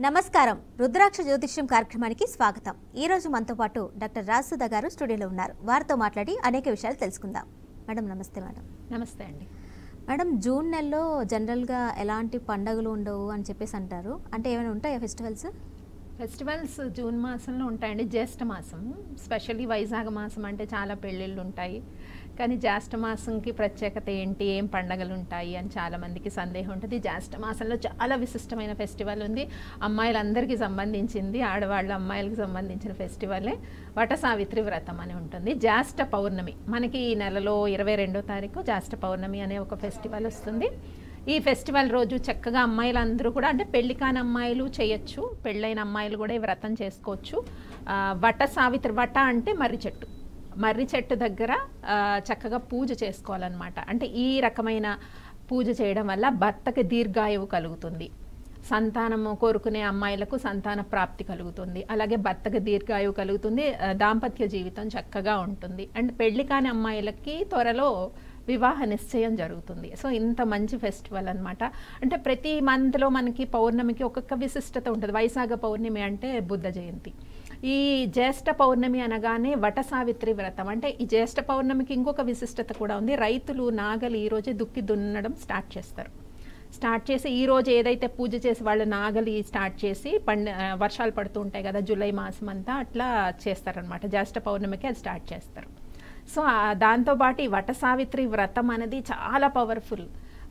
నమస్కారం. రుద్రాక్ష జ్యోతిష్యం కార్యక్రమానికి స్వాగతం. ఈ రోజు మనతో పాటు డాక్టర్ రాజసుధ గారు స్టూడియోలో ఉన్నారు. వారితో మాట్లాడి అనేక విషయాలు తెలుసుకుందాం. మేడం నమస్తే. మేడం నమస్తే అండి. మేడం, జూన్ నెలలో జనరల్గా ఎలాంటి పండుగలు ఉండవు అని చెప్పేసి అంటారు. అంటే ఏమైనా ఉంటాయా ఫెస్టివల్స్? ఫెస్టివల్స్ జూన్ మాసంలో ఉంటాయండి. జ్యేష్ఠ మాసం, స్పెషల్లీ వైశాఖ మాసం అంటే చాలా పెళ్ళిళ్ళు ఉంటాయి. కానీ జ్యేష్ఠ మాసంకి ప్రత్యేకత ఏంటి, ఏం పండగలు ఉంటాయి అని చాలామందికి సందేహం ఉంటుంది. జ్యేష్ఠ మాసంలో చాలా విశిష్టమైన ఫెస్టివల్ ఉంది. అమ్మాయిలందరికీ సంబంధించింది, ఆడవాళ్ళ అమ్మాయిలకు సంబంధించిన ఫెస్టివలే వట సావిత్రి వ్రతం అని ఉంటుంది. జ్యేష్ఠ పౌర్ణమి మనకి ఈ నెలలో 22వ తారీఖు జ్యేష్ఠ పౌర్ణమి అనే ఒక ఫెస్టివల్ వస్తుంది. ఈ ఫెస్టివల్ రోజు చక్కగా అమ్మాయిలందరూ కూడా, అంటే పెళ్లి కాని అమ్మాయిలు చేయొచ్చు, పెళ్ళైన అమ్మాయిలు కూడా ఈ వ్రతం చేసుకోవచ్చు. వట సావిత్రి, వట అంటే మర్రి చెట్టు దగ్గర చక్కగా పూజ చేసుకోవాలన్నమాట. అంటే ఈ రకమైన పూజ చేయడం వల్ల భర్తకి దీర్ఘాయువు కలుగుతుంది, సంతానము కోరుకునే అమ్మాయిలకు సంతాన ప్రాప్తి కలుగుతుంది, అలాగే భర్తకి దీర్ఘాయువు కలుగుతుంది, దాంపత్య జీవితం చక్కగా ఉంటుంది. అండ్ పెళ్లి కాని అమ్మాయిలకి త్వరలో వివాహ నిశ్చయం జరుగుతుంది. సో ఇంత మంచి ఫెస్టివల్ అనమాట. అంటే ప్రతి మంత్లో మనకి పౌర్ణమికి ఒక్కొక్క విశిష్టత ఉంటుంది. వైశాఖ పౌర్ణమి అంటే బుద్ధ జయంతి. ఈ జ్యేష్ఠ పౌర్ణమి అనగానే వట సావిత్రి వ్రతం. అంటే ఈ జ్యేష్ఠ పౌర్ణమికి ఇంకొక విశిష్టత కూడా ఉంది. రైతులు నాగలి ఈ రోజే దుక్కి దున్నడం స్టార్ట్ చేస్తారు. స్టార్ట్ చేసి ఈ రోజు ఏదైతే పూజ చేసి వాళ్ళు నాగలి స్టార్ట్ చేసి వర్షాలు పడుతూ ఉంటాయి కదా, జూలై మాసం అంతా అట్లా చేస్తారనమాట. జ్యేష్ఠ పౌర్ణమికి అది స్టార్ట్ చేస్తారు. సో దాంతోపాటు ఈ వట సావిత్రి వ్రతం అనేది చాలా పవర్ఫుల్.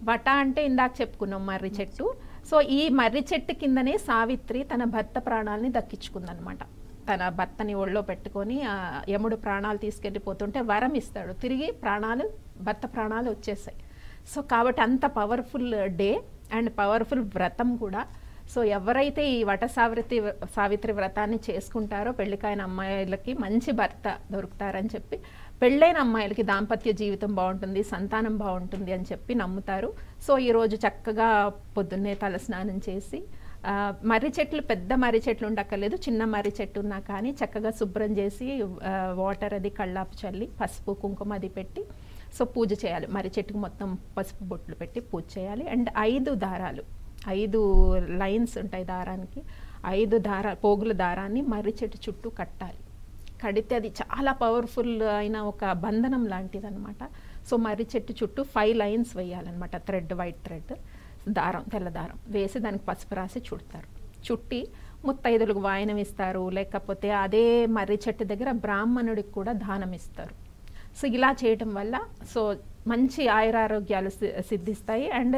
వట అంటే ఇందాక చెప్పుకున్నాం మర్రి చెట్టు. సో ఈ మర్రి చెట్టు కిందనే సావిత్రి తన భర్త ప్రాణాలని దక్కించుకుందనమాట. తన భర్తని ఒళ్ళో పెట్టుకొని యముడు ప్రాణాలు తీసుకెళ్ళిపోతుంటే వరం ఇస్తాడు, తిరిగి భర్త ప్రాణాలు వచ్చేసాయి. సో కాబట్టి అంత పవర్ఫుల్ డే అండ్ పవర్ఫుల్ వ్రతం కూడా. సో ఎవరైతే ఈ వట సావిత్రి వ్రతాన్ని చేసుకుంటారో పెళ్ళికాయన అమ్మాయిలకి మంచి భర్త దొరుకుతారని చెప్పి, పెళ్ళైన అమ్మాయిలకి దాంపత్య జీవితం బాగుంటుంది, సంతానం బాగుంటుంది అని చెప్పి నమ్ముతారు. సో ఈరోజు చక్కగా పొద్దున్నే తలస్నానం చేసి, మర్రి చెట్లు, పెద్ద మర్రి చెట్లు ఉండక్కర్లేదు, చిన్న మర్రి చెట్టు ఉన్నా కానీ చక్కగా శుభ్రం చేసి వాటర్ అది కళ్ళాపు చల్లి పసుపు కుంకుమ అది పెట్టి సో పూజ చేయాలి. మర్రి చెట్టుకు మొత్తం పసుపు బొట్లు పెట్టి పూజ చేయాలి. అండ్ 5 లైన్స్ ఉంటాయి దారానికి. 5 పోగుల దారాన్ని మర్రి చెట్టు చుట్టూ కట్టాలి. కడితే అది చాలా పవర్ఫుల్ అయిన ఒక బంధనం లాంటిది అనమాట. సో మర్రి చెట్టు చుట్టూ 5 లైన్స్ వేయాలన్నమాట. వైట్ థ్రెడ్ దారం, తెల్ల దారం వేసి దానికి పసుపు రాసి చుడతారు. చుట్టి ముత్తైదులకు వాయనం ఇస్తారు, లేకపోతే అదే మర్రి చెట్టు దగ్గర బ్రాహ్మణుడికి కూడా దానం ఇస్తారు. సో ఇలా చేయటం వల్ల సో మంచి ఆయురారోగ్యాలు సిద్ధిస్తాయి అండ్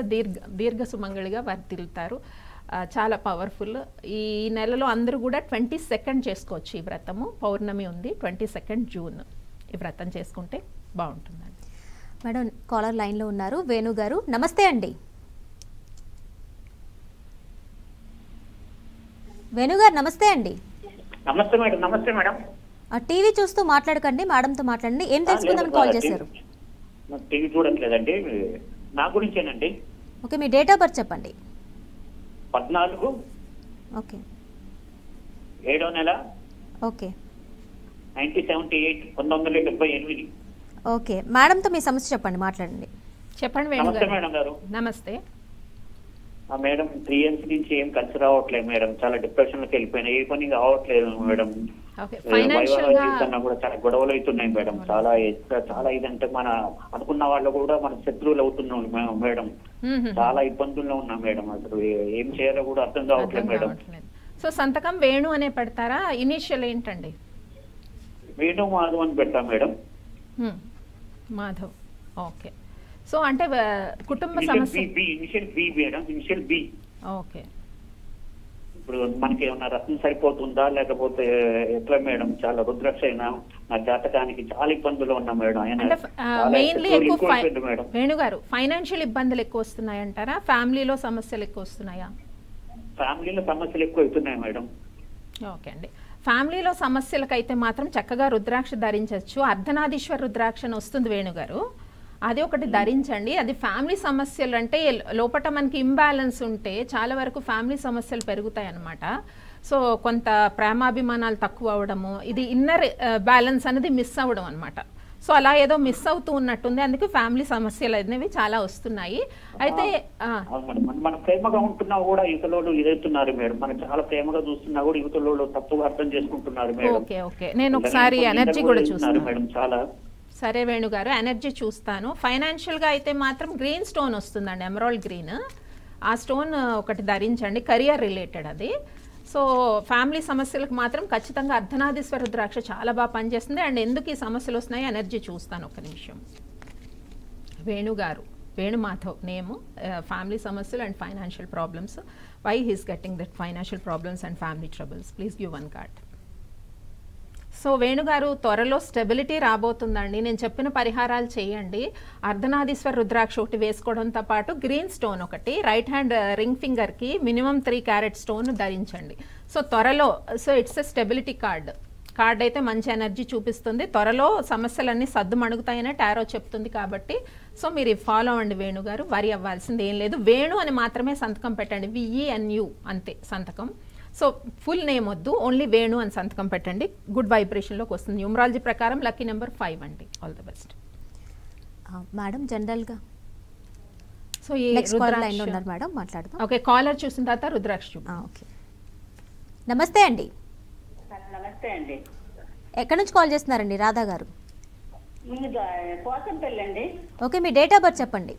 దీర్ఘ సుమంగళిగా వర్తిల్తారు. చాలా పవర్ఫుల్. ఈ నెలలో అందరూ కూడా 22nd చేసుకోవచ్చు ఈ వ్రతము. పౌర్ణమి ఉంది 22 జూన్. ఈ వ్రతం చేసుకుంటే బాగుంటుందండి. మేడం కాలర్ లైన్లో ఉన్నారు, వేణు గారు. నమస్తే అండి. వేణు గారు నమస్తే అండి. నమస్తే మేడం. నమస్తే మేడం. టీవీ చూస్తూ మాట్లాడకండి, మేడంతో మాట్లాడండి. ఏం తెలుసుకుందామని కాల్ చేశారు? టీవీ చూడట్లేదండి, నా గురించేనండి. ఓకే, మీ డేట్ ఆఫ్ బర్త్ చెప్పండి. 14 ఓకే 7వ నెల ఓకే 1978. ఓకే, మేడంతో మీ సమస్య చెప్పండి, మాట్లాడండి. చెప్పండి వేణు నమస్తే గారు. మేడం గారు. నమస్తే మేడం, 3 years నుంచి ఏం కలిసి రావట్లేదు మేడం. చాలా డిప్రెషన్ లోకి వెళ్ళిపోయినా, ఏ పని కావట్లేదు మేడం. జీవితంలో కూడా చాలా గొడవలు అవుతున్నాయి మేడం. చాలా ఇదంటే మన అనుకున్న వాళ్ళు కూడా మన శత్రువులు అవుతున్నాం మేడం. చాలా ఇబ్బందుల్లో ఉన్నాం మేడం. అసలు ఏం చేయాలో కూడా అర్థం కావట్లేదు మేడం. సో సంతకం వేణు అనే పెడతారా? ఇనిషియల్ ఏంటండి? వేణు మాధవ్ అని పెట్టా మేడం. మాధవ్. ఓకే. సో అంటే కుటుంబ సమస్య. Initial B. ఓకే. ఇప్పుడు మనకి ఏమన్నా రత్నం సరిపోతుందా లేకపోతే ఎట్లా మేడం? చాలా రుద్రాక్ష అయినా నా జాతకానికి చాలా ఇబ్బందులు ఉన్నా మేడం. మెయిన్లీ ఎక్కువ వేణు గారు ఫైనాన్షియల్ ఇబ్బందులు ఎక్కువ వస్తున్నాయంటారా? ఫ్యామిలీలో సమస్యలు ఎక్కువ వస్తున్నాయా? ఫ్యామిలీలో సమస్యలు ఎక్కువ అవుతున్నాయి మేడం. ఓకే అండి. ఫ్యామిలీలో సమస్యలకైతే మాత్రం చక్కగా రుద్రాక్ష ధరించవచ్చు. అర్ధనాదీశ్వర రుద్రాక్ష అని వస్తుంది వేణుగారు, అది ఒకటి ధరించండి. అది ఫ్యామిలీ సమస్యలు అంటే లోపల మనకి ఇంబ్యాలెన్స్ ఉంటే చాలా వరకు ఫ్యామిలీ సమస్యలు పెరుగుతాయి అన్నమాట. సో కొంత ప్రేమాభిమానాలు తక్కువ అవడము, ఇది ఇన్నర్ బ్యాలెన్స్ అనేది మిస్ అవ్వడం అనమాట. సో అలా ఏదో మిస్ అవుతూ ఉన్నట్టుంది, అందుకే ఫ్యామిలీ సమస్యలు అనేవి చాలా వస్తున్నాయి. అయితే మన ప్రేమగా ఉంటున్నా కూడా యువతలోళ్ళు ఇదవుతున్నారు మేడం. మనం చాలా ప్రేమగా చూస్తున్నా కూడా యువతలోళ్ళు తప్పుగా అర్థం చేసుకుంటున్నారు మేడం. ఓకే ఓకే, నేను ఒకసారి ఎనర్జీ కూడా చూస్తాను మేడం. చాలా సరే వేణుగారు, ఎనర్జీ చూస్తాను. ఫైనాన్షియల్గా అయితే మాత్రం గ్రీన్ స్టోన్ వస్తుందండి, ఎమరాల్డ్ గ్రీన్. ఆ స్టోన్ ఒకటి ధరించండి, కెరియర్ రిలేటెడ్ అది. సో ఫ్యామిలీ సమస్యలకు మాత్రం ఖచ్చితంగా అర్ధనారీశ్వర రుద్రాక్ష చాలా బాగా పనిచేస్తుంది. అండ్ ఎందుకు ఈ సమస్యలు వస్తున్నాయి ఎనర్జీ చూస్తాను ఒక నిమిషం. వేణుగారు, వేణుమాధవ్ నేము, ఫ్యామిలీ సమస్యలు and financial problems. Why he's getting that financial problems and family troubles? Please give one card. So వేణుగారు, త్వరలో స్టెబిలిటీ రాబోతుందండి. నేను చెప్పిన పరిహారాలు చేయండి. అర్ధనారీశ్వర రుద్రాక్ష ఒకటి వేసుకోవడంతో పాటు గ్రీన్ స్టోన్ ఒకటి, రైట్ హ్యాండ్ రింగ్ ఫింగర్కి మినిమం 3 క్యారెట్ స్టోన్ ధరించండి. సో త్వరలో, so it's a stability card అయితే మంచి ఎనర్జీ చూపిస్తుంది. త్వరలో సమస్యలన్నీ సద్దుమణుగుతాయనే టారో చెప్తుంది కాబట్టి సో మీరు ఫాలో అవ్వండి వేణుగారు, వరి అవ్వాల్సింది ఏం లేదు. వేణు అని మాత్రమే సంతకం పెట్టండి, VENU అంతే సంతకం. సో ఫుల్ నేమ్ వద్దు, ఓన్లీ వేణు అని సంతకం పెట్టండి. గుడ్ వైబ్రేషన్లోకి వస్తుంది. న్యూమరాలజీ ప్రకారం లక్కీ నెంబర్ 5 అండి. All the best madam. జనరల్గా సో ఈ ఉన్నారు మేడం, మాట్లాడదాం. ఓకే, కాలర్ చూసిన తర్వాత రుద్రాక్ష. ఓకే, నమస్తే అండి. నమస్తే అండి. ఎక్కడి నుంచి కాల్ చేస్తున్నారండి? రాధా గారు. పోసంపల్లి అండి. ఓకే, మీ డేట్ ఆఫ్ బర్త్ చెప్పండి.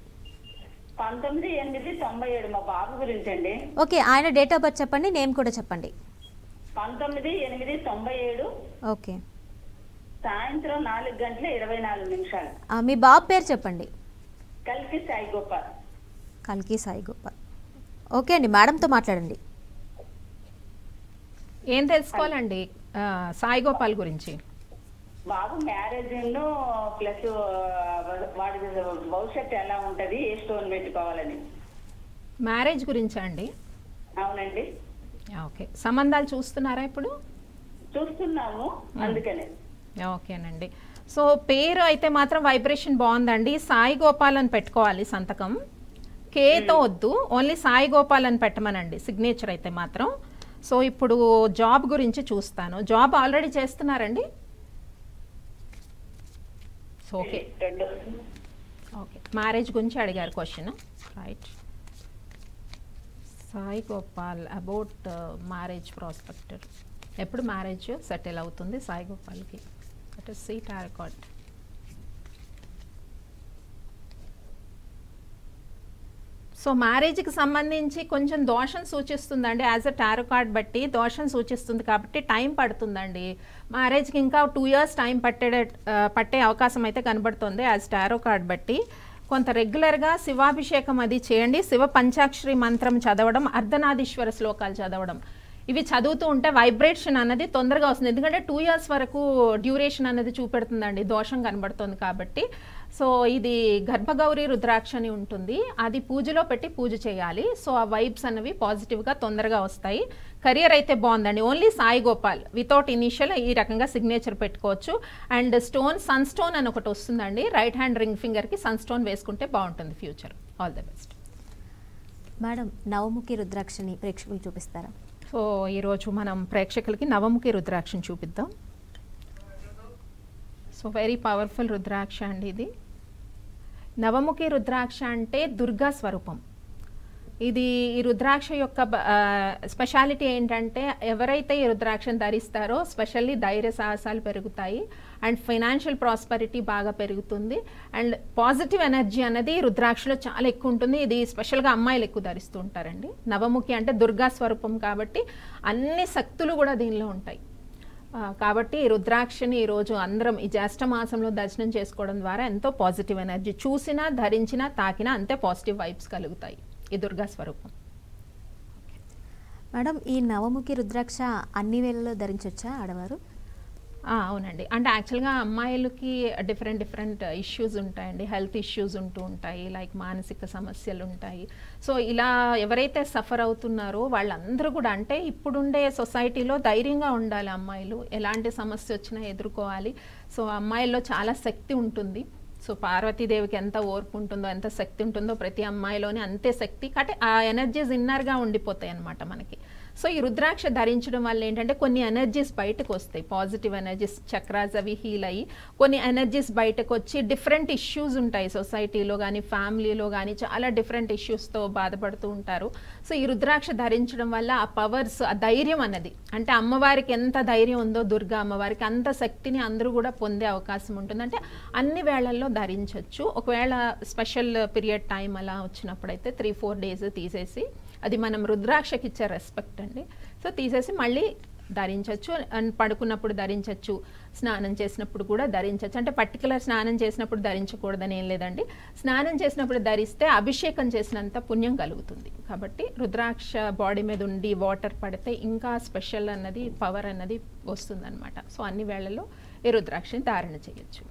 19/8/97 మా బాబు గురించి అండి. ఓకే, ఆయన డేట్ ఆఫ్ బర్త్ చెప్పండి, నేమ్ కూడా చెప్పండి. 19/8/97. ఓకే, సాయంత్రం 4:24. మీ బాబు పేరు చెప్పండి. కల్కి సాయి గోపాల్. కల్కి సాయి గోపాల్. ఓకే అండి, మేడంతో మాట్లాడండి. ఏం తెలుసుకోవాలండి సాయి గోపాల్ గురించి? బాబు మ్యారేజ్ ప్లస్ వాడి భవిష్యత్తు ఎలా ఉంటది, ఏ స్టోన్ పెట్టుకోవాలని. మ్యారేజ్ గురించా అండి? అవునండి. ఓకే, సంబంధాలు చూస్తున్నారా ఇప్పుడు? చూస్తున్నాము, అందుకనే. ఓకేనండి. సో పేరు అయితే మాత్రం వైబ్రేషన్ బాగుందండి. సాయి గోపాల్ అని పెట్టుకోవాలి సంతకం. కేతో వద్దు, ఓన్లీ సాయి గోపాల్ అని పెట్టమనండి సిగ్నేచర్ అయితే మాత్రం. సో ఇప్పుడు జాబ్ గురించి చూస్తాను. జాబ్ ఆల్రెడీ చేస్తున్నారండి? సో ఓకే ఓకే, మ్యారేజ్ గురించి అడిగారు question, right. Sai Gopal about marriage prospector. ఎప్పుడు మ్యారేజ్ సెటిల్ అవుతుంది సాయి గోపాల్కి? That is see tarot card. So మ్యారేజ్కి సంబంధించి కొంచెం దోషం సూచిస్తుందండి. యాజ్ అ టారో కార్డ్ బట్టి దోషం సూచిస్తుంది కాబట్టి టైం పడుతుందండి. మ్యారేజ్కి ఇంకా 2 years టైం పట్టే అవకాశం అయితే కనబడుతుంది యాజ్ టారో కార్డ్ బట్టి. కొంత రెగ్యులర్గా శివాభిషేకం అది చేయండి. శివ పంచాక్షరి మంత్రం చదవడం, అర్ధనారీశ్వర శ్లోకాలు చదవడం, ఇవి చదువుతూ ఉంటే వైబ్రేషన్ అన్నది తొందరగా వస్తుంది. ఎందుకంటే 2 years వరకు డ్యూరేషన్ అనేది చూపెడుతుందండి, దోషం కనబడుతుంది కాబట్టి. సో ఇది గర్భగౌరి రుద్రాక్ష అని ఉంటుంది, అది పూజలో పెట్టి పూజ చేయాలి. సో ఆ వైబ్స్ అనేవి పాజిటివ్గా తొందరగా వస్తాయి. కెరియర్ అయితే బాగుందండి. Only Sai Gopal without initial ఈ రకంగా సిగ్నేచర్ పెట్టుకోవచ్చు. అండ్ స్టోన్, సన్ స్టోన్ అని ఒకటి వస్తుందండి, రైట్ హ్యాండ్ రింగ్ ఫింగర్కి సన్ స్టోన్ వేసుకుంటే బాగుంటుంది future. All the best madam. నవముఖి రుద్రాక్షని ప్రేక్షకులు చూపిస్తారా? సో ఈరోజు మనం ప్రేక్షకులకి నవముఖి రుద్రాక్షని చూపిద్దాం. సో వెరీ పవర్ఫుల్ రుద్రాక్ష అండి ఇది. నవముఖి రుద్రాక్ష అంటే దుర్గా స్వరూపం. ఇది ఈ రుద్రాక్ష యొక్క స్పెషాలిటీ ఏంటంటే ఎవరైతే ఈ రుద్రాక్షను ధరిస్తారో స్పెషల్లీ ధైర్య సాహసాలు పెరుగుతాయి అండ్ ఫైనాన్షియల్ ప్రాస్పరిటీ బాగా పెరుగుతుంది అండ్ పాజిటివ్ ఎనర్జీ అనేది రుద్రాక్షలో చాలా ఎక్కువ ఉంటుంది. ఇది స్పెషల్గా అమ్మాయిలు ఎక్కువ ధరిస్తూ ఉంటారండి. నవముఖి అంటే దుర్గా స్వరూపం కాబట్టి అన్ని శక్తులు కూడా దీనిలో ఉంటాయి. కాబట్టి రుద్రాక్షని ఈరోజు అందరం ఈ జ్యేష్ఠ మాసంలో దర్శనం చేసుకోవడం ద్వారా ఎంతో పాజిటివ్ ఎనర్జీ, చూసినా ధరించినా తాకినా అంతే పాజిటివ్ వైబ్స్ కలుగుతాయి ఈ దుర్గా స్వరూపం. మేడం, ఈ నవముఖి రుద్రాక్ష అన్ని వేళల్లో ధరించవచ్చా ఆడవారు? అవునండి. అంటే యాక్చువల్గా అమ్మాయిలకి డిఫరెంట్ ఇష్యూస్ ఉంటాయండి, హెల్త్ ఇష్యూస్ ఉంటూ ఉంటాయి, లైక్ మానసిక సమస్యలు ఉంటాయి. సో ఇలా ఎవరైతే సఫర్ అవుతున్నారో వాళ్ళందరూ కూడా, అంటే ఇప్పుడుండే సొసైటీలో ధైర్యంగా ఉండాలి అమ్మాయిలు, ఎలాంటి సమస్య వచ్చినా ఎదుర్కోవాలి. సో అమ్మాయిల్లో చాలా శక్తి ఉంటుంది. సో పార్వతీదేవికి ఎంత ఓర్పు ఉంటుందో, ఎంత శక్తి ఉంటుందో ప్రతి అమ్మాయిలోని అంతే శక్తి. కాబట్టి ఆ ఎనర్జీస్ ఇన్నర్గా ఉండిపోతాయి అన్నమాట మనకి. సో ఈ రుద్రాక్ష ధరించడం వల్ల ఏంటంటే కొన్ని ఎనర్జీస్ బయటకు వస్తాయి, పాజిటివ్ ఎనర్జీస్, చక్రాస్ అవి హీల్ అయ్యి కొన్ని ఎనర్జీస్ బయటకు వచ్చి డిఫరెంట్ ఇష్యూస్ ఉంటాయి సొసైటీలో కానీ ఫ్యామిలీలో కానీ, చాలా డిఫరెంట్ ఇష్యూస్తో బాధపడుతూ ఉంటారు. సో ఈ రుద్రాక్ష ధరించడం వల్ల ఆ పవర్స్, ఆ ధైర్యం అన్నది, అంటే అమ్మవారికి ఎంత ధైర్యం ఉందో దుర్గా అమ్మవారికి అంత శక్తిని అందరూ కూడా పొందే అవకాశం ఉంటుంది. అంటే అన్ని వేళల్లో ధరించవచ్చు. ఒకవేళ స్పెషల్ పీరియడ్ టైం అలా వచ్చినప్పుడైతే 3-4 డేస్ తీసేసి, అది మనం రుద్రాక్షకి ఇచ్చే రెస్పెక్ట్ అండి. సో తీసేసి మళ్ళీ ధరించవచ్చు. అండ్ పడుకున్నప్పుడు ధరించవచ్చు, స్నానం చేసినప్పుడు కూడా ధరించవచ్చు. అంటే పర్టికులర్ స్నానం చేసినప్పుడు ధరించకూడదని ఏం లేదండి. స్నానం చేసినప్పుడు ధరిస్తే అభిషేకం చేసినంత పుణ్యం కలుగుతుంది. కాబట్టి రుద్రాక్ష బాడీ మీద ఉండి వాటర్ పడితే ఇంకా స్పెషల్ అన్నది, పవర్ అన్నది వస్తుందన్నమాట. సో అన్ని వేళల్లో ఈ రుద్రాక్షని ధారణ చేయొచ్చు.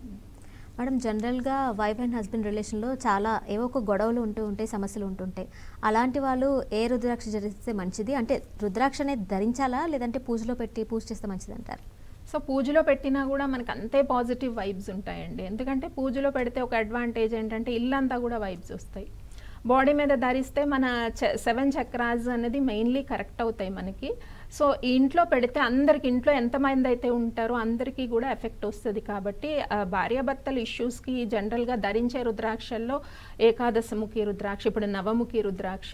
మేడం, జనరల్గా వైఫ్ అండ్ హస్బెండ్ రిలేషన్లో చాలా ఏవో ఒక గొడవలు ఉంటాయి, సమస్యలు ఉంటుంటాయి. అలాంటి వాళ్ళు ఏ రుద్రాక్ష ధరిస్తే మంచిది? అంటే రుద్రాక్ష అనేది ధరించాలా, లేదంటే పూజలో పెట్టి పూజ చేస్తే మంచిది అంటారు? సో పూజలో పెట్టినా కూడా మనకు అంతే పాజిటివ్ వైబ్స్ ఉంటాయండి. ఎందుకంటే పూజలో పెడితే ఒక అడ్వాంటేజ్ ఏంటంటే ఇల్లంతా కూడా వైబ్స్ వస్తాయి. బాడీ మీద ధరిస్తే మన 7 చక్రాస్ అనేది మెయిన్లీ కరెక్ట్ అవుతాయి మనకి. సో ఈ ఇంట్లో పెడితే అందరికి, ఇంట్లో ఎంతమంది అయితే ఉంటారో అందరికీ కూడా ఎఫెక్ట్ వస్తుంది. కాబట్టి భార్యాభర్తల ఇష్యూస్కి జనరల్గా ధరించే రుద్రాక్షల్లో ఏకాదశముఖి రుద్రాక్ష, ఇప్పుడు నవముఖి రుద్రాక్ష,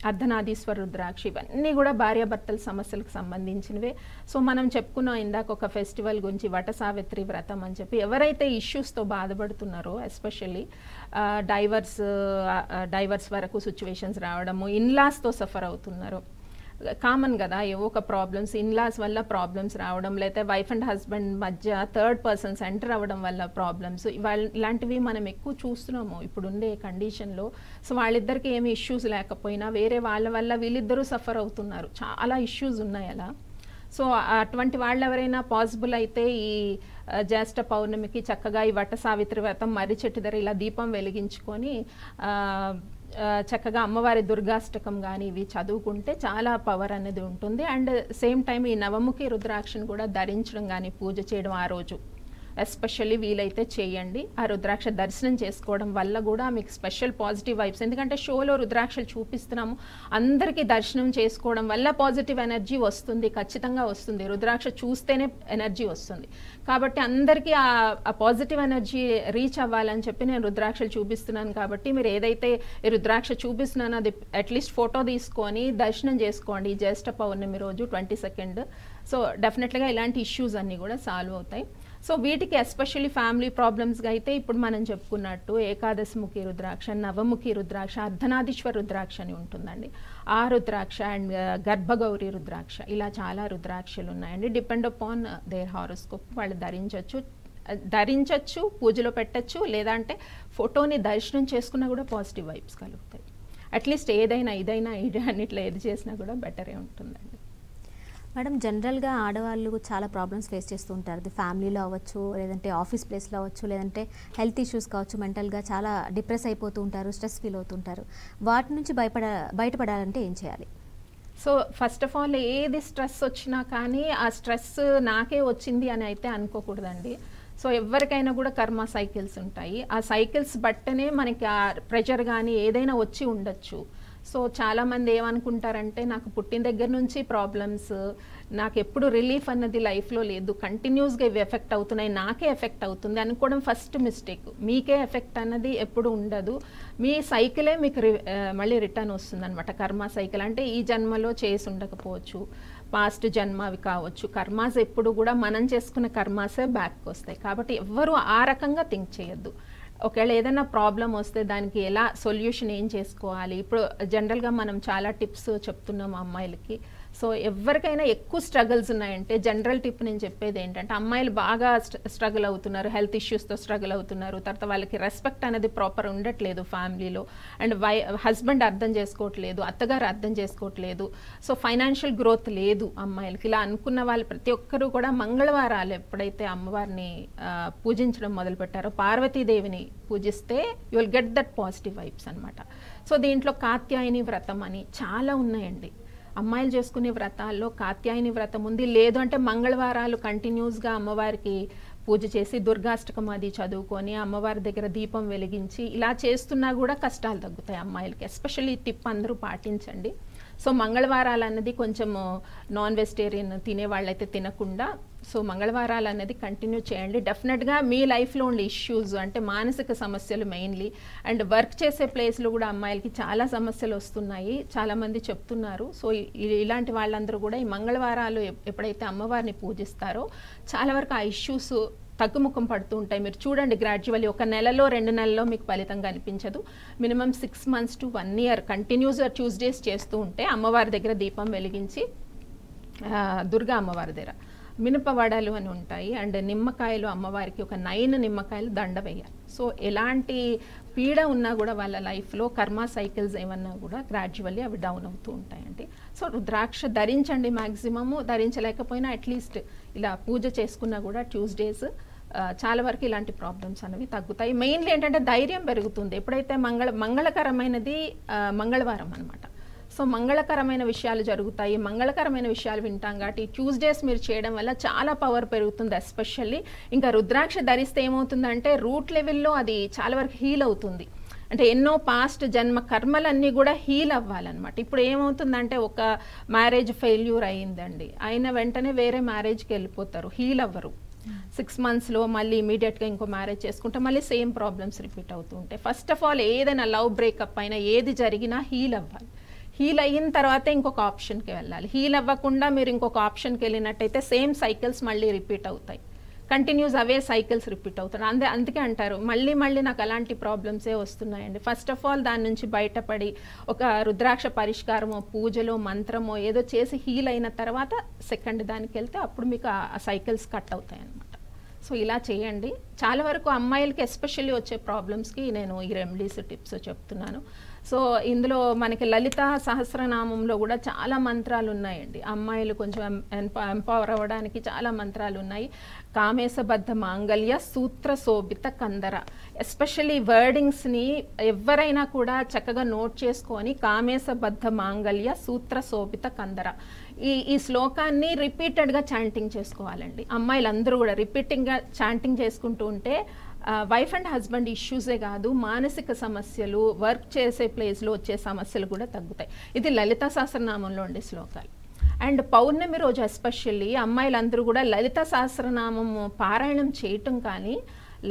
అర్ధనాదీశ్వర రుద్రాక్ష, ఇవన్నీ కూడా భార్యాభర్తల సమస్యలకు సంబంధించినవే. సో మనం చెప్పుకున్నాం ఇందాక ఒక ఫెస్టివల్ గురించి, వట సావిత్రి వ్రతం అని చెప్పి. ఎవరైతే ఇష్యూస్తో బాధపడుతున్నారో, ఎస్పెషల్లీ డైవర్స్ వరకు సిచ్యువేషన్స్ రావడము, ఇన్లాస్తో సఫర్ అవుతున్నారు, కామన్ కదా ఏవో ఒక ప్రాబ్లమ్స్, ఇన్లాస్ వల్ల ప్రాబ్లమ్స్ రావడం, లేకపోతే వైఫ్ అండ్ హస్బెండ్ మధ్య థర్డ్ పర్సన్స్ ఎంటర్ అవ్వడం వల్ల ప్రాబ్లమ్స్, ఇలాంటివి మనం ఎక్కువ చూస్తున్నాము ఇప్పుడుండే కండిషన్లో. సో వాళ్ళిద్దరికి ఏమి ఇష్యూస్ లేకపోయినా వేరే వాళ్ళ వల్ల వీళ్ళిద్దరూ సఫర్ అవుతున్నారు, చాలా ఇష్యూస్ ఉన్నాయి అలా. సో అటువంటి వాళ్ళు ఎవరైనా పాసిబుల్ అయితే ఈ జ్యేష్ఠ పౌర్ణమికి చక్కగా ఈ వట సావిత్రి వ్రతం, మర్రి చెట్టు దగ్గర ఇలా దీపం వెలిగించుకొని చక్కగా అమ్మవారి దుర్గాష్టకం కానీ ఇవి చదువుకుంటే చాలా పవర్ అనేది ఉంటుంది. అండ్ సేమ్ టైం ఈ నవముఖి రుద్రాక్షను కూడా ధరించడం కానీ పూజ చేయడం ఆ రోజు ఎస్పెషల్లీ వీలైతే చేయండి. ఆ రుద్రాక్ష దర్శనం చేసుకోవడం వల్ల కూడా మీకు స్పెషల్ పాజిటివ్ వైబ్స్, ఎందుకంటే షోలో రుద్రాక్షలు చూపిస్తున్నాము, అందరికీ దర్శనం చేసుకోవడం వల్ల పాజిటివ్ ఎనర్జీ వస్తుంది, ఖచ్చితంగా వస్తుంది. రుద్రాక్ష చూస్తేనే ఎనర్జీ వస్తుంది. కాబట్టి అందరికీ ఆ పాజిటివ్ ఎనర్జీ రీచ్ అవ్వాలని చెప్పి నేను రుద్రాక్షలు చూపిస్తున్నాను. కాబట్టి మీరు ఏదైతే ఈ రుద్రాక్ష చూపిస్తున్నానో అది అట్లీస్ట్ ఫోటో తీసుకొని దర్శనం చేసుకోండి ఈ జ్యేష్ఠ పౌర్ణమి రోజు 22nd. సో డెఫినెట్గా ఇలాంటి ఇష్యూస్ అన్నీ కూడా సాల్వ్ అవుతాయి. సో వీటికి ఎస్పెషల్లీ ఫ్యామిలీ ప్రాబ్లమ్స్గా అయితే ఇప్పుడు మనం చెప్పుకున్నట్టు ఏకాదశముఖి రుద్రాక్ష, నవముఖి రుద్రాక్ష, అర్ధనాదీశ్వర రుద్రాక్ష అని ఉంటుందండి. ఆ రుద్రాక్ష అండ్ గర్భగౌరి రుద్రాక్ష, ఇలా చాలా రుద్రాక్షలు ఉన్నాయండి. డిపెండ్ అపాన్ దేర్ హారోస్కోప్ వాళ్ళు ధరించవచ్చు, పూజలో పెట్టచ్చు, లేదంటే ఫోటోని దర్శనం చేసుకున్నా కూడా పాజిటివ్ వైబ్స్ కలుగుతాయి. అట్లీస్ట్ ఇదైనా అన్నిట్లో ఏది చేసినా కూడా బెటరే ఉంటుందండి. మేడం, జనరల్గా ఆడవాళ్ళు చాలా ప్రాబ్లమ్స్ ఫేస్ చేస్తూ ఉంటారు. అది ఫ్యామిలీలో అవ్వచ్చు, లేదంటే ఆఫీస్ ప్లేస్లో అవ్వచ్చు, లేదంటే హెల్త్ ఇష్యూస్ కావచ్చు, మెంటల్గా చాలా డిప్రెస్ అయిపోతూ ఉంటారు, స్ట్రెస్ ఫీల్ అవుతుంటారు. వాటి నుంచి బయటపడాలంటే ఏం చేయాలి? సో ఫస్ట్ ఆఫ్ ఆల్ ఏది స్ట్రెస్ వచ్చినా కానీ ఆ స్ట్రెస్ నాకే వచ్చింది అని అయితే అనుకోకూడదండి. సో ఎవరికైనా కూడా కర్మ సైకిల్స్ ఉంటాయి. ఆ సైకిల్స్ బట్టనే మనకి ఆ ప్రెషర్ కానీ ఏదైనా వచ్చి ఉండొచ్చు. సో చాలామంది ఏమనుకుంటారంటే నాకు పుట్టిన దగ్గర నుంచి ప్రాబ్లమ్స్, నాకు ఎప్పుడు రిలీఫ్ అన్నది లైఫ్లో లేదు, కంటిన్యూస్గా ఇవి ఎఫెక్ట్ అవుతున్నాయి, నాకే ఎఫెక్ట్ అవుతుంది అనుకోవడం ఫస్ట్ మిస్టేక్. మీకే ఎఫెక్ట్ అన్నది ఎప్పుడు ఉండదు. మీ సైకిలే మీకు మళ్ళీ రిటర్న్ వస్తుంది అనమాట. కర్మ సైకిల్ అంటే ఈ జన్మలో చేసి ఉండకపోవచ్చు, పాస్ట్ జన్మవి కావచ్చు. కర్మాస్ ఎప్పుడు కూడా మనం చేసుకున్న కర్మాసే బ్యాక్కి వస్తాయి. కాబట్టి ఎవ్వరూ ఆ రకంగా థింక్ చేయొద్దు. ఒకవేళ ఏదైనా ప్రాబ్లం వస్తే దానికి ఎలా సొల్యూషన్ ఏం చేసుకోవాలి. ఇప్పుడు జనరల్గా మనం చాలా టిప్స్ చెప్తున్నాము అమ్మాయిలకి. సో ఎవరికైనా ఎక్కువ స్ట్రగుల్స్ ఉన్నాయంటే జనరల్ టిప్ నేను చెప్పేది ఏంటంటే, అమ్మాయిలు బాగా స్ట్రగుల్ అవుతున్నారు, హెల్త్ ఇష్యూస్తో స్ట్రగుల్ అవుతున్నారు, తర్వాత వాళ్ళకి రెస్పెక్ట్ అనేది ప్రాపర్ ఉండట్లేదు ఫ్యామిలీలో, అండ్ హస్బెండ్ అర్థం చేసుకోవట్లేదు, అత్తగారు అర్థం చేసుకోవట్లేదు, సో ఫైనాన్షియల్ గ్రోత్ లేదు అమ్మాయిలకి. ఇలా అనుకున్న వాళ్ళు ప్రతి ఒక్కరూ కూడా మంగళవారాలు ఎప్పుడైతే అమ్మవారిని పూజించడం మొదలుపెట్టారో, పార్వతీదేవిని పూజిస్తే you will get that positive vibes అనమాట. సో దీంట్లో కాత్యాయని వ్రతం అని చాలా ఉన్నాయండి. అమ్మాయిలు చేసుకునే వ్రతాల్లో కాత్యాయని వ్రతం ఉంది. లేదు అంటే మంగళవారాలు కంటిన్యూస్గా అమ్మవారికి పూజ చేసి దుర్గాష్టకం అది చదువుకొని అమ్మవారి దగ్గర దీపం వెలిగించి ఇలా చేస్తున్నా కూడా కష్టాలు తగ్గుతాయి అమ్మాయిలకి. ఎస్పెషల్లీ ఈ టిప్ అందరూ పాటించండి. సో మంగళవారాలు అన్నది కొంచెం నాన్ వెజిటేరియన్ తినే వాళ్ళైతే తినకుండా సో మంగళవారాలు అనేది కంటిన్యూ చేయండి. డెఫినెట్గా మీ లైఫ్లో ఉండే ఇష్యూస్ అంటే మానసిక సమస్యలు మెయిన్లీ అండ్ వర్క్ చేసే ప్లేస్లో కూడా అమ్మాయిలకి చాలా సమస్యలు వస్తున్నాయి, చాలామంది చెప్తున్నారు. సో ఇలాంటి వాళ్ళందరూ కూడా ఈ మంగళవారాలు ఎప్పుడైతే అమ్మవారిని పూజిస్తారో చాలా వరకు ఆ ఇష్యూస్ తగ్గుముఖం పడుతూ ఉంటాయి. మీరు చూడండి గ్రాడ్యువల్లీ 1 నెలలో 2 నెలల్లో మీకు ఫలితం కనిపించదు. మినిమం 6 months to 1 year కంటిన్యూస్గా ట్యూస్డేస్ చేస్తూ ఉంటే అమ్మవారి దగ్గర దీపం వెలిగించి దుర్గా అమ్మవారి దగ్గర మినపవడలు అని ఉంటాయి అండ్ నిమ్మకాయలు అమ్మవారికి ఒక 9 నిమ్మకాయలు దండ వేయాలి. సో ఎలాంటి పీడ ఉన్నా కూడా వాళ్ళ లైఫ్లో కర్మ సైకిల్స్ ఏమన్నా కూడా గ్రాడ్యువల్లీ అవి డౌన్ అవుతూ ఉంటాయండి. సో రుద్రాక్ష ధరించండి, మ్యాక్సిమము ధరించలేకపోయినా అట్లీస్ట్ ఇలా పూజ చేసుకున్నా కూడా ట్యూస్డేస్ చాలా వరకు ఇలాంటి ప్రాబ్లమ్స్ అనేవి తగ్గుతాయి. మెయిన్లీ ఏంటంటే ధైర్యం పెరుగుతుంది ఎప్పుడైతే మంగళకరమైనది మంగళవారం అనమాట. సో మంగళకరమైన విషయాలు జరుగుతాయి, మంగళకరమైన విషయాలు వింటాం కాబట్టి ట్యూస్డేస్ మీరు చేయడం వల్ల చాలా పవర్ పెరుగుతుంది. ఎస్పెషల్లీ ఇంకా రుద్రాక్ష ధరిస్తే ఏమవుతుందంటే రూట్ లెవెల్లో అది చాలా వరకు హీల్ అవుతుంది. అంటే ఎన్నో పాస్ట్ జన్మ కర్మలన్నీ కూడా హీల్ అవ్వాలన్నమాట. ఇప్పుడు ఏమవుతుందంటే ఒక మ్యారేజ్ ఫెయిల్యూర్ అయ్యిందండి, అయిన వెంటనే వేరే మ్యారేజ్కి వెళ్ళిపోతారు, హీల్ అవ్వరు. 6 monthsలో మళ్ళీ ఇమీడియట్గా ఇంకో మ్యారేజ్ చేసుకుంటే మళ్ళీ సేమ్ ప్రాబ్లమ్స్ రిపీట్ అవుతూ ఉంటాయి. ఫస్ట్ ఆఫ్ ఆల్ ఏదైనా లవ్ బ్రేకప్ అయినా ఏది జరిగినా హీల్ అవ్వాలి. హీల్ అయిన తర్వాత ఇంకొక ఆప్షన్కి వెళ్ళాలి. హీల్ అవ్వకుండా మీరు ఇంకొక ఆప్షన్కి వెళ్ళినట్టయితే సేమ్ సైకిల్స్ మళ్ళీ రిపీట్ అవుతాయి, కంటిన్యూస్ అవే సైకిల్స్ రిపీట్ అవుతాయి. అందుకే అంటారు మళ్ళీ మళ్ళీ నాకు అలాంటి ప్రాబ్లమ్సే వస్తున్నాయండి. ఫస్ట్ ఆఫ్ ఆల్ దాని నుంచి బయటపడి ఒక రుద్రాక్ష పరిష్కారమో పూజలో మంత్రమో ఏదో చేసి హీల్ అయిన తర్వాత సెకండ్ దానికి వెళ్తే అప్పుడు మీకు ఆ సైకిల్స్ కట్ అవుతాయి అన్నమాట. సో ఇలా చేయండి. చాలా వరకు అమ్మాయిలకి ఎస్పెషల్లీ వచ్చే ప్రాబ్లమ్స్కి నేను ఈ రెమెడీస్ టిప్స్ చెప్తున్నాను. సో ఇందులో మనకి లలిత సహస్రనామంలో కూడా చాలా మంత్రాలు ఉన్నాయండి. అమ్మాయిలు కొంచెం ఎంపవర్ అవ్వడానికి చాలా మంత్రాలు ఉన్నాయి. కామేశబద్ధ మాంగళ్య సూత్ర శోభిత కందర, ఎస్పెషల్లీ వర్డింగ్స్ని ఎవరైనా కూడా చక్కగా నోట్ చేసుకొని కామేశబద్ధ మాంగళ్య సూత్ర శోభిత కందర ఈ శ్లోకాన్ని రిపీటెడ్గా చాంటింగ్ చేసుకోవాలండి. అమ్మాయిలందరూ కూడా రిపీటింగ్గా చాంటింగ్ చేసుకుంటూ ఉంటే వైఫ్ అండ్ హస్బెండ్ ఇష్యూసే కాదు, మానసిక సమస్యలు, వర్క్ చేసే ప్లేస్లో వచ్చే సమస్యలు కూడా తగ్గుతాయి. ఇది లలిత సహస్రనామంలో ఉండే శ్లోకాలు. అండ్ పౌర్ణమి రోజు ఎస్పెషల్లీ అమ్మాయిలందరూ కూడా లలిత సహస్రనామము పారాయణం చేయటం కానీ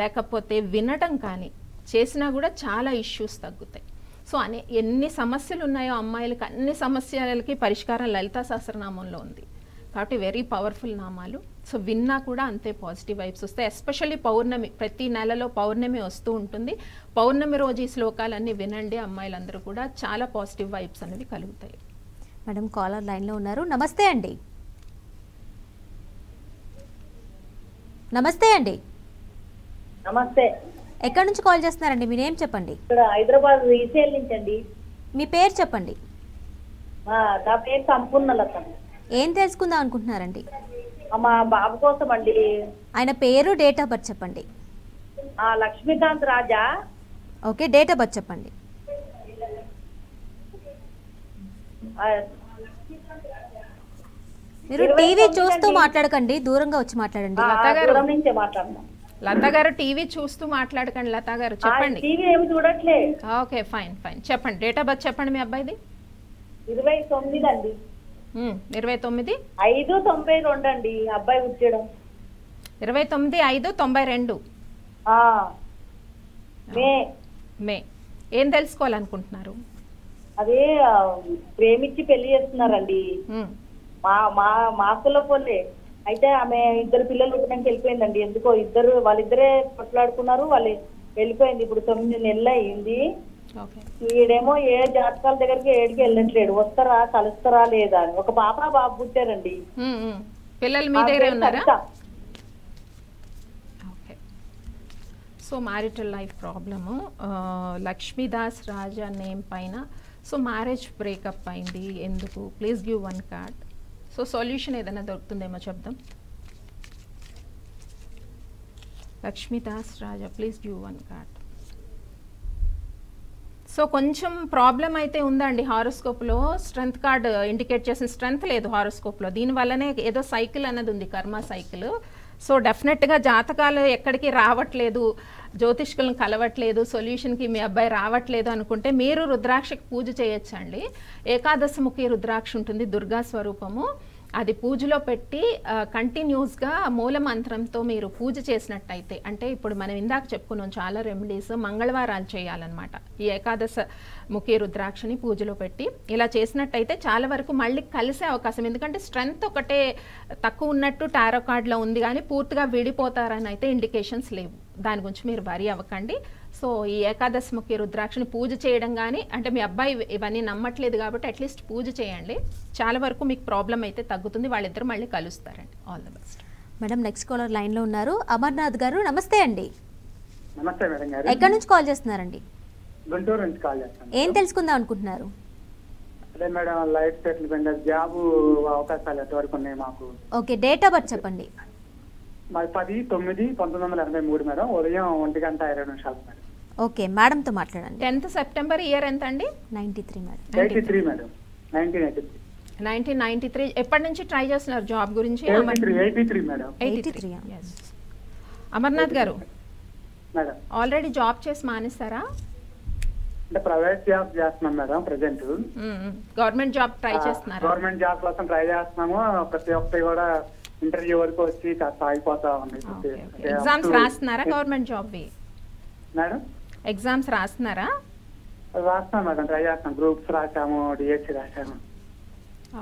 లేకపోతే వినటం కానీ చేసినా కూడా చాలా ఇష్యూస్ తగ్గుతాయి. సో ఎన్ని సమస్యలు ఉన్నాయో అమ్మాయిలకి అన్ని సమస్యలకి పరిష్కారం లలిత సహస్రనామంలో ఉంది కాబట్టి వెరీ పవర్ఫుల్ నామాలు. సో విన్నా కూడా అంతే పాజిటివ్ వైబ్స్ వస్తాయి. ఎస్పెషల్లీ పౌర్ణమి, ప్రతి నెలలో పౌర్ణమి వస్తూ ఉంటుంది. పౌర్ణమి రోజు ఈ శ్లోకాలన్నీ వినండి, అమ్మాయిలందరూ కూడా చాలా పాజిటివ్ వైబ్స్ అనేవి కలుగుతాయి. మేడం కాలర్ లైన్లో ఉన్నారు. నమస్తే అండి. నమస్తే అండి. నమస్తే. ఎక్కడి నుంచి కాల్ చేస్తున్నారండి? మీ నేమ్ చెప్పండి. ఇక్కడ హైదరాబాద్ రీసేల్ నుంచి అండి. మీ పేరు చెప్పండి. నా పేరు సంపూర్ణ లత. ఏం తెలుసుకుందాం అనుకుంటున్నారండి? మా బాబు కోసం అండి. ఆయన పేరు, డేట్ ఆఫ్ బర్త్ చెప్పండి. లక్ష్మీకాంత్ రాజా. ఓకే, డేట్ ఆఫ్ బర్త్ చెప్పండి. మీరు టీవీ చూస్తూ మాట్లాడకండి, దూరంగా వచ్చి మాట్లాడండి. లత గారు టీవీ చూస్తూ మాట్లాడకండి. లత గారు చెప్పండి. ఓకే ఫైన్ ఫైన్ చెప్పండి. డేట్ ఆఫ్ బర్త్ చెప్పండి మీ అబ్బాయిది. 29 అండి. 29/5/92 అండి. అబ్బాయి పుట్టడం 29/5/92 మే. ఏం తెలుసుకోవాలనుకుంటున్నారు? అదే ప్రేమించి పెళ్లి చేస్తున్నారండి. మా కులపోలే అయితే ఆమె 2 పిల్లలు పుట్టడానికి వెళ్ళిపోయిందండి. ఎందుకో వాళ్ళిద్దరే కొట్లాడుకున్నారు, వాళ్ళు వెళ్ళిపోయింది. ఇప్పుడు 9 నెలలు అయింది. ఈడేమో ఏ జాతకాల దగ్గరికి ఏడికి వెళ్ళట్లేడు. వస్తారా కలుస్తారా లేదా అని. ఒక పాప బాబు పుట్టారండి. పిల్లలు మీ దగ్గరే ఉన్నారా? Okay. So marital life problem Lakshmidas Raja name పైన. సో మ్యారేజ్ బ్రేకప్ అయింది. ఎందుకు? Please give 1 card. So solution ఏదైనా దొరుకుతుందేమో చెప్దాం. Lakshmidas Raja please give 1 card. So కొంచెం ప్రాబ్లం అయితే ఉందండి హారోస్కోప్లో. స్ట్రెంత్ కార్డ్ ఇండికేట్ చేసిన స్ట్రెంత్ లేదు హారోస్కోప్లో. దీనివల్లనే ఏదో సైకిల్ అన్నది ఉంది, కర్మ సైకిల్. సో డెఫినెట్గా జాతకాలు ఎక్కడికి రావట్లేదు, జ్యోతిష్కులను కలవట్లేదు, సొల్యూషన్కి మీ అబ్బాయి రావట్లేదు అనుకుంటే మీరు రుద్రాక్షకి పూజ చేయొచ్చండి. ఏకాదశముఖి రుద్రాక్ష ఉంటుంది, దుర్గా స్వరూపము. అది పూజలో పెట్టి కంటిన్యూస్గా మూల మంత్రంతో మీరు పూజ చేసినట్టయితే, అంటే ఇప్పుడు మనం ఇందాక చెప్పుకున్నాం చాలా రెమెడీస్, మంగళవారాలు చేయాలన్నమాట. ఈ ఏకాదశముఖి రుద్రాక్షని పూజలో పెట్టి ఇలా చేసినట్టయితే చాలా వరకు మళ్ళీ కలిసే అవకాశం. ఎందుకంటే స్ట్రెంగ్త్ ఒకటే తక్కువ ఉన్నట్టు టారో కార్డ్లో ఉంది, కానీ పూర్తిగా విడిపోతారని అయితే ఇండికేషన్స్ లేవు. దాని గురించి మీరు వరి అవ్వకండి. సో ఈ ఏకాదశముఖి రుద్రాక్షని పూజ చేయడం కానీ, అంటే మీ అబ్బాయి ఇవన్నీ నమ్మట్లేదు కాబట్టి అట్లీస్ట్ పూజ చేయండి, చాలా వరకు మీకు ప్రాబ్లం అయితే తగ్గుతుంది, వాళ్ళిద్దరు మళ్ళీ కలుస్తారండి. All the best. Madam next caller లైన్లో ఉన్నారు, అమర్నాథ్ గారు. నమస్తే అండి. నమస్తే మేడం గారు. ఎక్కడి నుంచి కాల్ చేస్తున్నారండి? గుంటూరు నుంచి కాల్ చేస్తాను. ఏం తెలుసుకుందాం అనుకుంటున్నారు? అదే మేడం, లైఫ్ సెటిల్మెంట్, జాబ్ అవకాశాలు ఎంతవరకు ఉన్నాయి మాకు? ఓకే, డేట్ ఆఫ్ బర్త్ చెప్పండి. మాది 10/9/1983 మేడం, ఉదయం 1:20 మేడం. ఓకే, మేడంతో మాట్లాడండి. 10th సెప్టెంబర్ ఇయర్ ఎంత అండి? 93 మేడం. 83 మేడం, 1983. 1993. ఎప్పటి నుంచి ట్రై చేస్తున్నారు జాబ్ గురించి? 83 మేడం. 83. Yes. అమర్నాథ్ గారు మేడం, ఆల్రెడీ జాబ్ చేసి మానేస్తారా? అంటే ప్రైవేట్ జాబ్ చేస్తున్నాం madam present. Government job try చేస్తున్నారా? గవర్నమెంట్ జాబ్ కోసం ట్రై చేస్తున్నాము. ప్రతి ఒక్కటి కూడా ఇంటర్వ్యూ వరకు వచ్చి కాస్త ఆగిపోతా ఉంది. ఎగ్జామ్స్ రాస్తున్నారా గవర్నమెంట్ జాబ్? మేడం ఎగ్జామ్స్ రాస్తున్నారా? రాస్తాం మేడం, ట్రై చేస్తాం. గ్రూప్స్ రాసాము, డిఎస్సి రాసాము.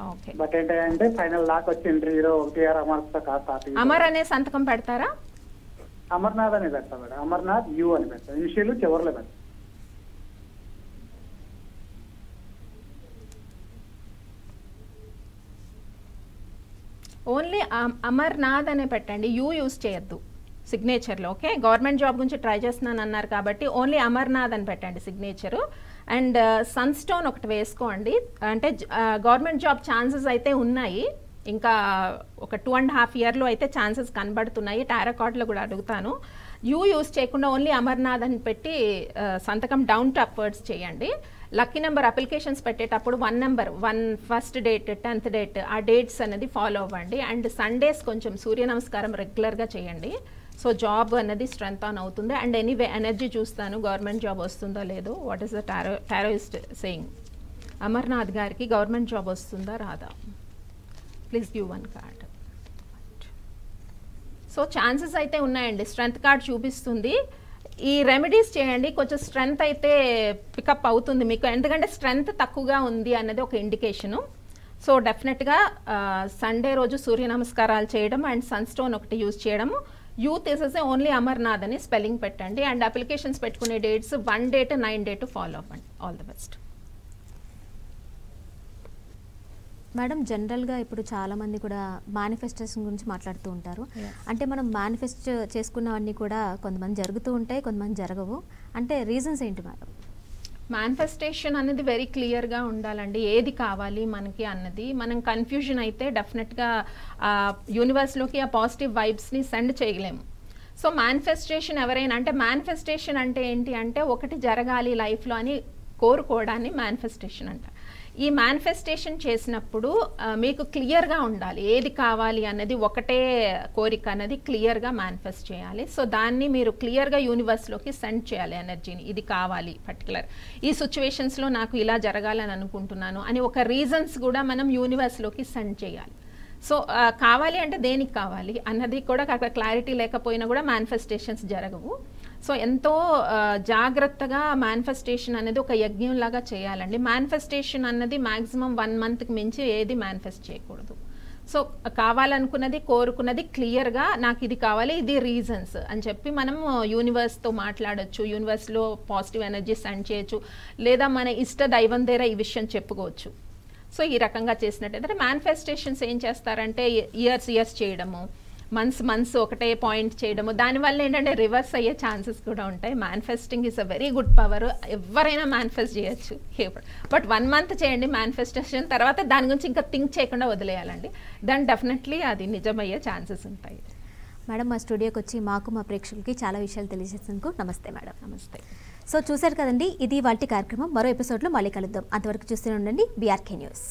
ఓకే. బట్ ఏంటంటే ఫైనల్ దాకా వచ్చి ఇంటర్వ్యూలో 1 మార్క్స్ కాస్త. అమర్ అనే సంతకం పెడతారా? అమర్నాథ్ అని పెడతా మేడం, అమర్నాథ్ యూ అని పెడతా, ఇనిషియల్ చివరిలో పెడతా. ఓన్లీ అమర్నాథ్ అనే పెట్టండి, యూ యూస్ చేయొద్దు సిగ్నేచర్లో. ఓకే, గవర్నమెంట్ జాబ్ గురించి ట్రై చేస్తున్నాను అన్నారు కాబట్టి ఓన్లీ అమర్నాథ్ అని పెట్టండి సిగ్నేచరు. అండ్ సన్ స్టోన్ ఒకటి వేసుకోండి. అంటే గవర్నమెంట్ జాబ్ ఛాన్సెస్ అయితే ఉన్నాయి, ఇంకా ఒక 2.5 yearలో అయితే ఛాన్సెస్ కనబడుతున్నాయి. టారో కార్డ్లో కూడా అడుగుతాను. యూ యూస్ చేయకుండా ఓన్లీ అమర్నాథ్ అని పెట్టి సంతకం డౌన్ టు అప్వర్డ్స్ చేయండి. లక్కీ నెంబర్ అప్లికేషన్స్ పెట్టేటప్పుడు 1 number, 1 first date, 10th date, ఆ డేట్స్ అనేది ఫాలో అవ్వండి. అండ్ సండేస్ కొంచెం సూర్య నమస్కారం రెగ్యులర్గా చేయండి. సో జాబ్ అనేది స్ట్రెంత్ ఆన్ అవుతుంది. అండ్ ఎనీవే ఎనర్జీ చూస్తాను గవర్నమెంట్ జాబ్ వస్తుందో లేదో. What is the tarotist saying? Amarnath గారికి గవర్నమెంట్ జాబ్ వస్తుందా రాదా? Please give 1 card. So chances అయితే ఉన్నాయండి, స్ట్రెంత్ కార్డ్ చూపిస్తుంది. ఈ రెమెడీస్ చేయండి, కొంచెం స్ట్రెంత్ అయితే పికప్ అవుతుంది మీకు, ఎందుకంటే స్ట్రెంత్ తక్కువగా ఉంది అన్నది ఒక ఇండికేషను. సో డెఫినెట్గా సండే రోజు సూర్య నమస్కారాలు చేయడం అండ్ సన్ స్టోన్ ఒకటి యూజ్ చేయడము. యూత్ వేసేసి ఓన్లీ అమర్నాథ్ అని స్పెల్లింగ్ పెట్టండి. అండ్ అప్లికేషన్స్ పెట్టుకునే డేట్స్ 1 డేట్ 9 డేట్ ఫాలో అవ్వండి. All the best. మేడం జనరల్గా ఇప్పుడు చాలామంది కూడా మేనిఫెస్టేషన్ గురించి మాట్లాడుతూ ఉంటారు. అంటే మనం మేనిఫెస్ట్ చేసుకున్నవన్నీ కూడా కొంతమంది జరుగుతూ ఉంటాయి, కొంతమంది జరగవు. అంటే రీజన్స్ ఏంటి మేడం? మేనిఫెస్టేషన్ అనేది వెరీ క్లియర్గా ఉండాలండి, ఏది కావాలి మనకి అన్నది. మనం కన్ఫ్యూజన్ అయితే డెఫినెట్గా యూనివర్స్లోకి ఆ పాజిటివ్ వైబ్స్ని సెండ్ చేయలేము. సో మేనిఫెస్టేషన్ ఎవరైనా, అంటే మేనిఫెస్టేషన్ అంటే ఏంటి అంటే ఒకటి జరగాలి లైఫ్లో అని కోరుకోవడాన్ని మేనిఫెస్టేషన్ అంట. ఈ మేనిఫెస్టేషన్ చేసినప్పుడు మీకు క్లియర్గా ఉండాలి ఏది కావాలి అన్నది, ఒకటే కోరిక అన్నది క్లియర్గా మేనిఫెస్ట్ చేయాలి. సో దాన్ని మీరు క్లియర్గా యూనివర్స్లోకి సెండ్ చేయాలి ఎనర్జీని. ఇది కావాలి పర్టికులర్, ఈ సిచ్యువేషన్స్లో నాకు ఇలా జరగాలని అనుకుంటున్నాను అని ఒక రీజన్స్ కూడా మనం యూనివర్స్లోకి సెండ్ చేయాలి. సో కావాలి అంటే దేనికి కావాలి అన్నది కూడా అక్కడ క్లారిటీ లేకపోయినా కూడా మేనిఫెస్టేషన్స్ జరగవు. సో ఎంతో జాగ్రత్తగా మేనిఫెస్టేషన్ అనేది ఒక యజ్ఞంలాగా చేయాలండి. మేనిఫెస్టేషన్ అన్నది మ్యాక్సిమం 1 monthకి మించి ఏది మేనిఫెస్ట్ చేయకూడదు. సో కావాలనుకున్నది, కోరుకున్నది క్లియర్గా నాకు ఇది కావాలి, ఇది రీజన్స్ అని చెప్పి మనం యూనివర్స్తో మాట్లాడచ్చు, యూనివర్స్లో పాజిటివ్ ఎనర్జీ సెండ్ చేయొచ్చు, లేదా మన ఇష్ట దైవం దగ్గర ఈ విషయం చెప్పుకోవచ్చు. సో ఈ రకంగా చేసినట్టయితే మేనిఫెస్టేషన్స్ ఏం చేస్తారంటే ఇయర్స్ చేయడము, మంత్స్ ఒకటే పాయింట్ చేయడము, దానివల్ల ఏంటంటే రివర్స్ అయ్యే ఛాన్సెస్ కూడా ఉంటాయి. Manifesting is a very good power, ఎవరైనా మేనిఫెస్ట్ చేయొచ్చు. బట్ 1 month చేయండి మేనిఫెస్టేషన్, తర్వాత దాని గురించి ఇంకా థింక్ చేయకుండా వదిలేయాలండి. దాని డెఫినెట్లీ అది నిజమయ్యే ఛాన్సెస్ ఉంటాయి. మేడం మా స్టూడియోకి వచ్చి మాకు మా ప్రేక్షకులకి చాలా విషయాలు తెలియజేసేందుకు నమస్తే మేడం. నమస్తే. సో చూశారు కదండి, ఇది వాటి కార్యక్రమం. మరో ఎపిసోడ్లో మళ్ళీ కలుద్దాం. అంతవరకు చూస్తూనే ఉండండి BRK న్యూస్.